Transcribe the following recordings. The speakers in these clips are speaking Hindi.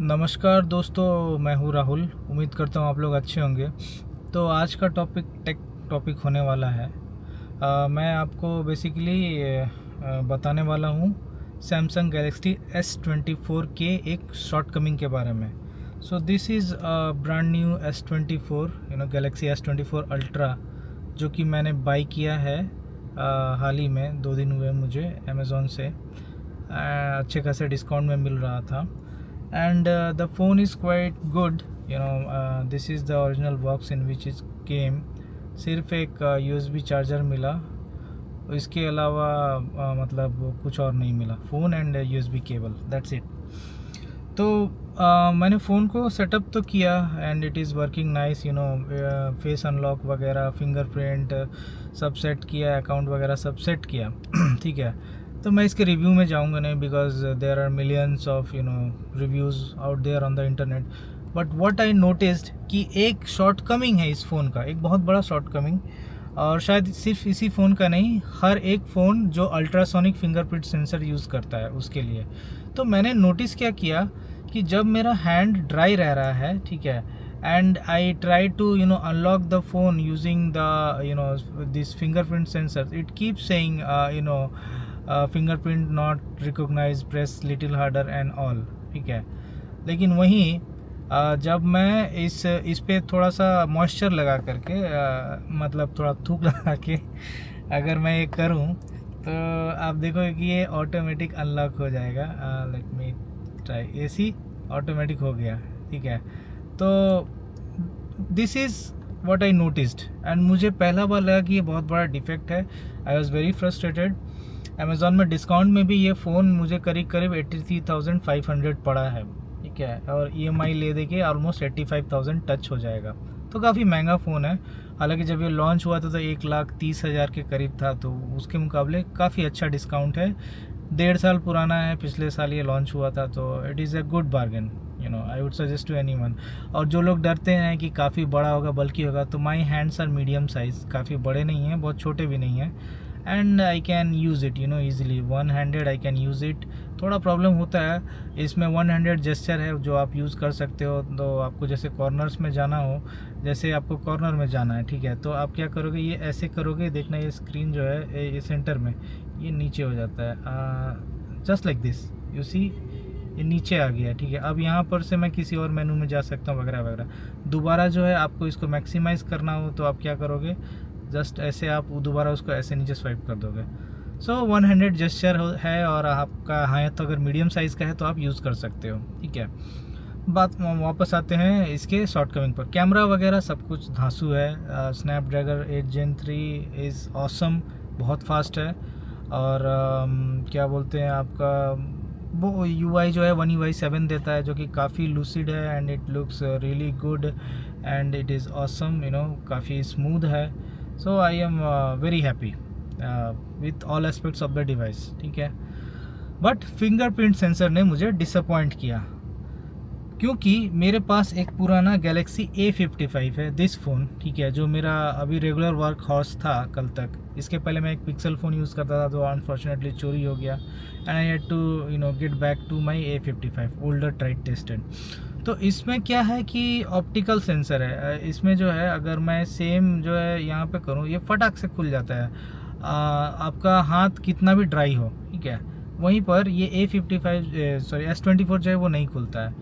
नमस्कार दोस्तों, मैं हूँ राहुल। उम्मीद करता हूँ आप लोग अच्छे होंगे। तो आज का टॉपिक टेक टॉपिक होने वाला है। मैं आपको बेसिकली बताने वाला हूँ सैमसंग गैलेक्सी S24 के एक शॉर्टकमिंग के बारे में। So this is brand new S24, Galaxy S24 ultra, जो कि मैंने बाई किया है हाल ही में। 2 दिन हुए मुझे अमेज़ोन से। अच्छे खासे डिस्काउंट में मिल रहा था। And the phone is quite good. This is the original box in which it came. सिर्फ एक USB चार्जर मिला, इसके अलावा मतलब कुछ और नहीं मिला। Phone and USB cable, that's it. तो मैंने फ़ोन को सेटअप तो किया and it is working nice. Face unlock वगैरह, फिंगरप्रिंट सब सेट किया, अकाउंट वगैरह सब सेट किया। ठीक है। तो मैं इसके रिव्यू में जाऊंगा नहीं, because there are millions of reviews out there on the internet. But what I noticed कि एक शॉर्ट कमिंग है इस फ़ोन का, एक बहुत बड़ा शॉर्ट कमिंग। और शायद सिर्फ इसी फ़ोन का नहीं, हर एक फ़ोन जो अल्ट्रासोनिक फिंगरप्रिंट सेंसर यूज़ करता है उसके लिए। तो मैंने नोटिस क्या किया कि जब मेरा हैंड ड्राई रह रहा है, ठीक है, and I try to unlock the phone using the this fingerprint sensor, it keep saying fingerprint not recognise, press little harder and all. ठीक है। लेकिन वहीं जब मैं इस पे थोड़ा सा मॉइस्चर लगा करके, मतलब थोड़ा थूक लगा के अगर मैं ये करूं, तो आप देखोगे कि ये ऑटोमेटिक अनलॉक हो जाएगा। Let me try. AC automatic हो गया। ठीक है। तो this is what I noticed, and मुझे पहला बार लगा कि ये बहुत बड़ा डिफेक्ट है। I was very frustrated. Amazon में डिस्काउंट में भी ये फ़ोन मुझे करीब करीब 83,500 पड़ा है। ठीक है। और EMI ले दे के ऑलमोस्ट 85,000 टच हो जाएगा। तो काफ़ी महंगा फ़ोन है। हालांकि जब ये लॉन्च हुआ था तो 1,30,000 के करीब था, तो उसके मुकाबले काफ़ी अच्छा डिस्काउंट है। 1.5 साल पुराना है, पिछले साल ये लॉन्च हुआ था, तो it is a good bargain. I would suggest to anyone. और जो लोग डरते हैं कि काफ़ी बड़ा होगा, बल्कि होगा, तो my hands are medium size, काफ़ी बड़े नहीं हैं, बहुत छोटे भी नहीं हैं, and I can use it easily. One handed I can use it. थोड़ा प्रॉब्लम होता है इसमें, वन हैंडेड जेस्चर है जो आप यूज़ कर सकते हो। तो आपको जैसे कॉर्नर्स में जाना हो, जैसे आपको कॉर्नर में जाना है, ठीक है, तो आप क्या करोगे, ये ऐसे करोगे, देखना ये स्क्रीन जो है ये सेंटर में, ये नीचे हो जाता है, just like this, you see, ये नीचे आ गया। ठीक है। अब यहाँ पर से मैं किसी और मेनू में जा सकता हूँ वगैरह वगैरह। दोबारा जो है आपको इसको मैक्सिमाइज़ करना हो तो आप क्या करोगे, जस्ट ऐसे आप दोबारा उसको ऐसे नीचे स्वाइप कर दोगे। सो वन हैंडेड जेस्चर है, और आपका हाथ तो अगर मीडियम साइज़ का है तो आप यूज़ कर सकते हो। ठीक है। बात वापस आते हैं इसके शॉर्टकमिंग पर। कैमरा वगैरह सब कुछ धांसू है। स्नैपड्रैगन 8 Gen 3 इज़ ऑसम, बहुत फास्ट है। और क्या बोलते हैं आपका, वो UI जो है 1 UI 7 देता है, जो कि काफ़ी लूसिड है, and it looks really good, and it is awesome, काफ़ी स्मूथ है। So I am very happy with all aspects of the device. ठीक है। बट फिंगरप्रिंट सेंसर ने मुझे डिसअपॉइंट किया, क्योंकि मेरे पास एक पुराना गैलेक्सी A55 है, दिस फ़ोन, ठीक है, जो मेरा अभी रेगुलर वर्क हॉर्स था कल तक। इसके पहले मैं एक पिक्सल फ़ोन यूज़ करता था, तो अनफॉर्चुनेटली चोरी हो गया, and I had to get back to my A55 older tried tested. तो इसमें क्या है कि ऑप्टिकल सेंसर है। इसमें जो है, अगर मैं सेम जो है यहाँ पे करूँ, ये फटाक से खुल जाता है, आपका हाथ कितना भी ड्राई हो। ठीक है। वहीं पर ये S24 जो है वो नहीं खुलता है।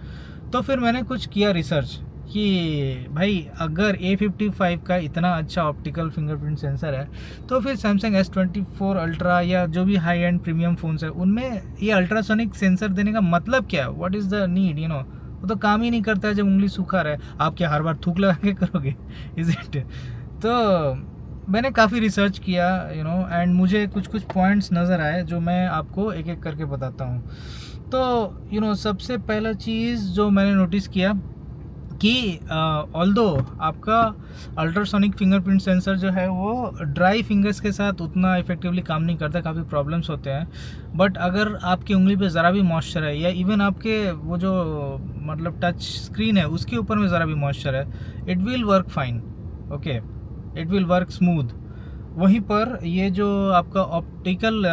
तो फिर मैंने कुछ किया रिसर्च कि भाई, अगर A55 का इतना अच्छा ऑप्टिकल फिंगरप्रिंट सेंसर है, तो फिर सैमसंग S24 अल्ट्रा या जो भी हाई एंड प्रीमियम फ़ोन्स है, उनमें ये अल्ट्रासोनिक सेंसर देने का मतलब क्या है? What is the need? वो तो काम ही नहीं करता है जब उंगली सूखा रहे। आप क्या हर बार थूक लगा के करोगे? Is it? तो मैंने काफ़ी रिसर्च किया, एंड मुझे कुछ कुछ पॉइंट्स नज़र आए, जो मैं आपको एक एक करके बताता हूँ। तो सबसे पहला चीज़ जो मैंने नोटिस किया कि ऑल्दो आपका अल्ट्रासोनिक फिंगरप्रिंट सेंसर जो है वो ड्राई फिंगर्स के साथ उतना इफेक्टिवली काम नहीं करता, काफ़ी प्रॉब्लम्स होते हैं। बट अगर आपकी उंगली पे ज़रा भी मॉइस्चर है, या इवन आपके वो जो मतलब टच स्क्रीन है उसके ऊपर में ज़रा भी मॉइस्चर है, it will work fine. Okay, it will work smooth. वहीं पर ये जो आपका ऑप्टिकल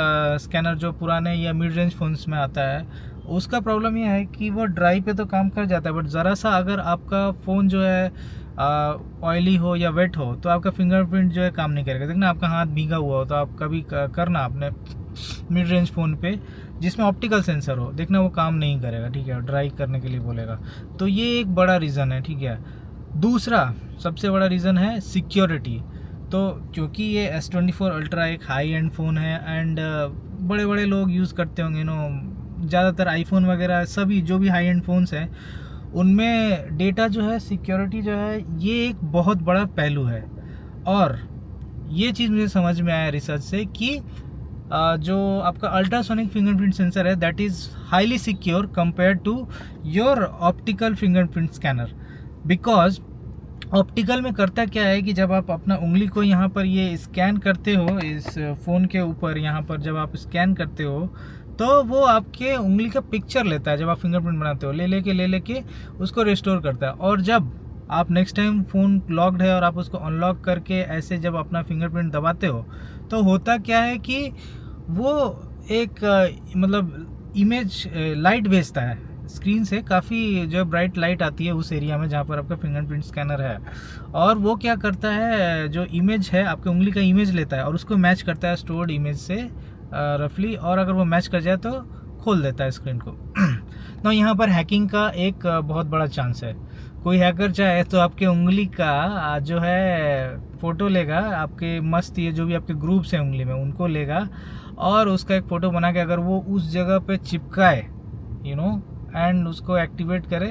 स्कैनर जो पुराने या मिड रेंज फ़ोन्स में आता है, उसका प्रॉब्लम ये है कि वो ड्राई पे तो काम कर जाता है, बट ज़रा सा अगर आपका फ़ोन जो है ऑयली हो या वेट हो तो आपका फिंगरप्रिंट जो है काम नहीं करेगा। देखना आपका हाथ भीगा हुआ हो तो आप कभी करना अपने मिड रेंज फ़ोन पे जिसमें ऑप्टिकल सेंसर हो, देखना वो काम नहीं करेगा, ठीक है, ड्राई करने के लिए बोलेगा। तो ये एक बड़ा रीज़न है, ठीक है। दूसरा सबसे बड़ा रीज़न है सिक्योरिटी। तो क्योंकि ये S24 अल्ट्रा एक हाई एंड फ़ोन है एंड बड़े बड़े लोग यूज़ करते होंगे ज़्यादातर आईफोन वगैरह सभी जो भी हाई एंड फ़ोन्स हैं उनमें डेटा जो है, सिक्योरिटी जो है, ये एक बहुत बड़ा पहलू है। और ये चीज़ मुझे समझ में आया रिसर्च से कि जो आपका अल्ट्रासोनिक फिंगरप्रिंट सेंसर है that is highly secure compare to your optical fingerprint scanner. Because optical में करता क्या है कि जब आप अपना उंगली को यहाँ पर ये स्कैन करते हो, इस फ़ोन के ऊपर यहाँ पर जब आप स्कैन करते हो तो वो आपके उंगली का पिक्चर लेता है। जब आप फिंगरप्रिंट बनाते हो ले लेके उसको रिस्टोर करता है। और जब आप नेक्स्ट टाइम फ़ोन लॉक्ड है और आप उसको अनलॉक करके ऐसे जब अपना फिंगरप्रिंट दबाते हो तो होता क्या है कि वो एक मतलब इमेज लाइट भेजता है स्क्रीन से, काफ़ी जो ब्राइट लाइट आती है उस एरिया में जहाँ पर आपका फिंगरप्रिंट स्कैनर है। और वो क्या करता है, जो इमेज है आपके उंगली का इमेज लेता है और उसको मैच करता है स्टोर्ड इमेज से रफली, और अगर वो मैच कर जाए तो खोल देता है स्क्रीन को। तो यहाँ पर हैकिंग का एक बहुत बड़ा चांस है। कोई हैकर चाहे तो आपके उंगली का जो है फ़ोटो लेगा, आपके मस्त ये जो भी आपके ग्रुप्स हैं उंगली में उनको लेगा और उसका एक फ़ोटो बना के अगर वो उस जगह पे चिपकाए एंड उसको एक्टिवेट करे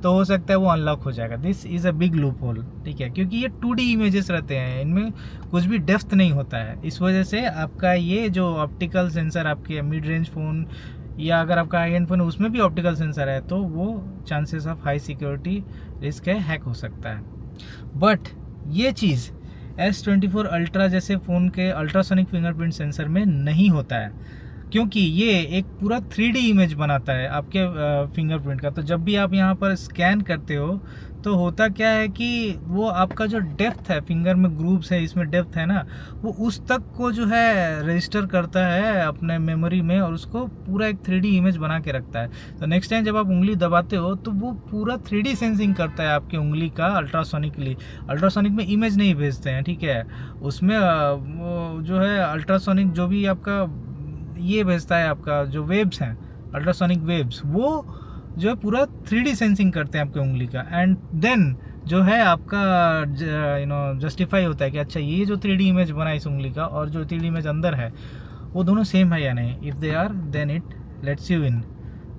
तो हो सकता है वो अनलॉक हो जाएगा। This is a big loop hole, ठीक है, क्योंकि ये 2D इमेजेस रहते हैं, इनमें कुछ भी डेप्थ नहीं होता है। इस वजह से आपका ये जो ऑप्टिकल सेंसर आपके मिड रेंज फ़ोन या अगर आपका हाई एंड फ़ोन है उसमें भी ऑप्टिकल सेंसर है तो वो chances of high security risk है, हैक हो सकता है। बट ये चीज़ S24 अल्ट्रा जैसे फ़ोन के अल्ट्रासोनिक फिंगरप्रिंट सेंसर में नहीं होता है, क्योंकि ये एक पूरा 3D इमेज बनाता है आपके फिंगरप्रिंट का। तो जब भी आप यहाँ पर स्कैन करते हो तो होता क्या है कि वो आपका जो डेप्थ है, फिंगर में ग्रूव्स है, इसमें डेप्थ है ना, वो उस तक को जो है रजिस्टर करता है अपने मेमोरी में और उसको पूरा एक 3D इमेज बना के रखता है। तो नेक्स्ट टाइम जब आप उंगली दबाते हो तो वो पूरा 3D सेंसिंग करता है आपकी उंगली का अल्ट्रासोनिकली। अल्ट्रासोनिक में इमेज नहीं भेजते हैं, ठीक है, उसमें वो जो है अल्ट्रासोनिक जो भी आपका ये भेजता है, आपका जो वेव्स हैं अल्ट्रासोनिक वेव्स, वो जो है पूरा 3D सेंसिंग करते हैं आपके उंगली का। एंड देन जो है आपका जस्टिफाई होता है कि अच्छा ये जो 3D इमेज बना इस उंगली का और जो 3D इमेज अंदर है वो दोनों सेम है या नहीं। If they are then it lets you in.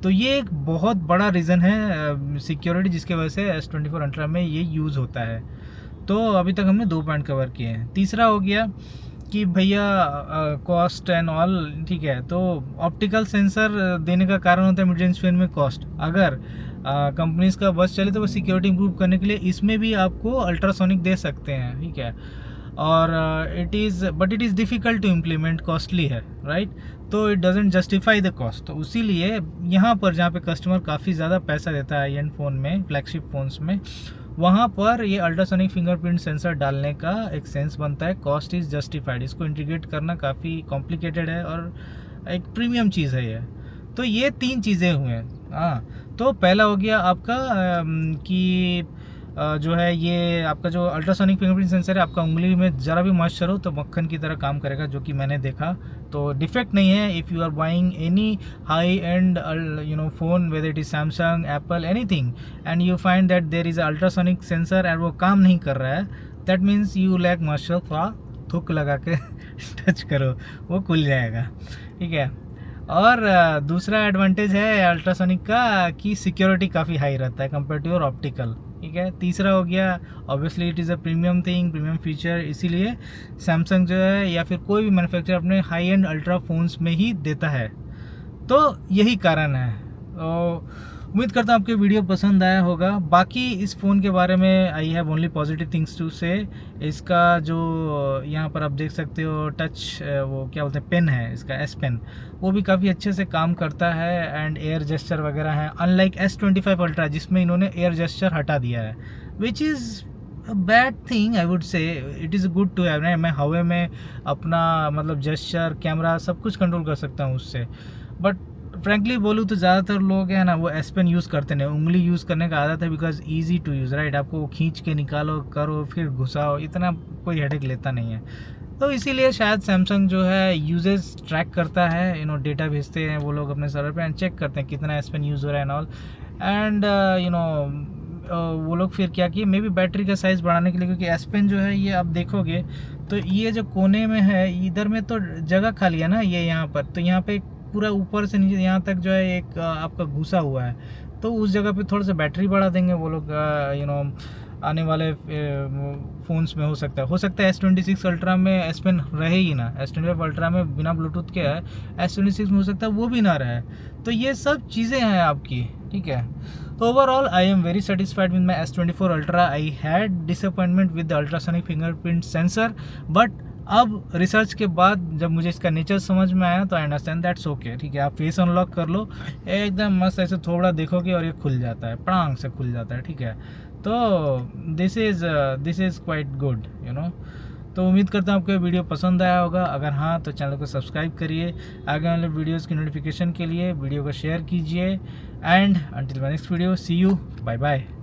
तो ये एक बहुत बड़ा रीज़न है सिक्योरिटी जिसके वजह से S24 अल्ट्रा में ये यूज़ होता है। तो अभी तक हमने 2 पॉइंट कवर किए हैं। तीसरा हो गया कि भैया कॉस्ट एंड ऑल, ठीक है, तो ऑप्टिकल सेंसर देने का कारण होता है मिड रेंज फ़ोन में कॉस्ट। अगर कंपनीज का बस चले तो वो सिक्योरिटी इंप्रूव करने के लिए इसमें भी आपको अल्ट्रासोनिक दे सकते हैं, ठीक है, और it is difficult to implement, costly है, राइट। तो it doesn't justify the cost. तो इसीलिए यहाँ पर जहाँ पे कस्टमर काफ़ी ज़्यादा पैसा देता है हाई एंड फ़ोन में, फ्लैगशिप फ़ोन्स में, वहाँ पर ये अल्ट्रासोनिक फिंगरप्रिंट सेंसर डालने का एक सेंस बनता है। Cost is justified. इसको इंटीग्रेट करना काफ़ी कॉम्प्लिकेटेड है और एक प्रीमियम चीज़ है ये। तो ये 3 चीज़ें हुए हैं। हाँ, तो पहला हो गया आपका कि जो है ये आपका जो अल्ट्रासोनिक फिंगरप्रिंट सेंसर है, आपका उंगली में ज़रा भी मॉइस्चर हो तो मक्खन की तरह काम करेगा, जो कि मैंने देखा। तो डिफेक्ट नहीं है। If you are buying any high end phone, whether it is Samsung, Apple, anything, and you find that there is ultrasonic sensor and वो काम नहीं कर रहा है, that means you lack moisture. थोड़ा थूक लगा के टच करो, वो खुल जाएगा, ठीक है। और दूसरा एडवांटेज है अल्ट्रासोनिक का कि सिक्योरिटी काफ़ी हाई रहता है कंपेयर टू योर ऑप्टिकल, ठीक है। तीसरा हो गया obviously it is a premium thing, premium feature, इसीलिए सैमसंग जो है या फिर कोई भी मैन्युफैक्चरर अपने हाई एंड अल्ट्रा फ़ोन्स में ही देता है। तो यही कारण है। तो उम्मीद करता हूँ आपको वीडियो पसंद आया होगा। बाकी इस फ़ोन के बारे में I have only positive things to say. इसका जो यहाँ पर आप देख सकते हो टच, वो क्या बोलते हैं, पेन है इसका, S पेन, वो भी काफ़ी अच्छे से काम करता है एंड एयर जेस्चर वगैरह है, अनलाइक S25 अल्ट्रा जिसमें इन्होंने एयर जेस्चर हटा दिया है, which is a bad thing I would say. It is good to have. मैं हवा में अपना मतलब जेस्चर, कैमरा सब कुछ कंट्रोल कर सकता हूँ उससे, बट फ्रैंकली बोलूँ तो ज़्यादातर लोग हैं ना वो एस पेन यूज़ करते नहीं, उंगली यूज़ करने का आदत है, because easy to use, right. आपको खींच के निकालो, करो, फिर घुसाओ, इतना कोई हेडेक लेता नहीं है। तो इसीलिए शायद सैमसंग जो है यूजेस ट्रैक करता है, डेटा भेजते हैं वो लोग अपने सर्वर पे एंड चेक करते हैं कितना एस पेन यूज़ हो रहा है एंड ऑल। एंड वो लोग फिर क्या किए, मे बी बैटरी का साइज़ बढ़ाने के लिए, क्योंकि एस पेन जो है ये आप देखोगे तो ये जो कोने में है इधर में तो जगह खाली है ना, ये यहाँ पर, तो यहाँ पे पूरा ऊपर से नीचे यहाँ तक जो है एक आपका घुसा हुआ है, तो उस जगह पे थोड़ा सा बैटरी बढ़ा देंगे वो लोग। आने वाले फ़ोन्स में हो सकता है S26 अल्ट्रा में एस पेन रहे ही ना, S25 अल्ट्रा में बिना ब्लूटूथ के है, S26 में हो सकता है वो भी ना रहे। तो ये सब चीज़ें हैं आपकी, ठीक है। तो overall I am very satisfied with my S24 ultra. I had disappointment with the ultrasonic fingerprint sensor, but अब रिसर्च के बाद जब मुझे इसका नेचर समझ में आया तो आई अंडरस्टैंड दैट्स ओके, ठीक है। आप फेस अनलॉक कर लो, एकदम मस्त ऐसे थोड़ा देखोगे और ये खुल जाता है, पड़ांग से खुल जाता है, ठीक है। तो दिस इज़ क्वाइट गुड, तो उम्मीद करता हूँ आपको ये वीडियो पसंद आया होगा। अगर हाँ तो चैनल को सब्सक्राइब करिए, आगे वाले वीडियोज़ की नोटिफिकेशन के लिए वीडियो को शेयर कीजिए। And until my next video, see you, bye bye.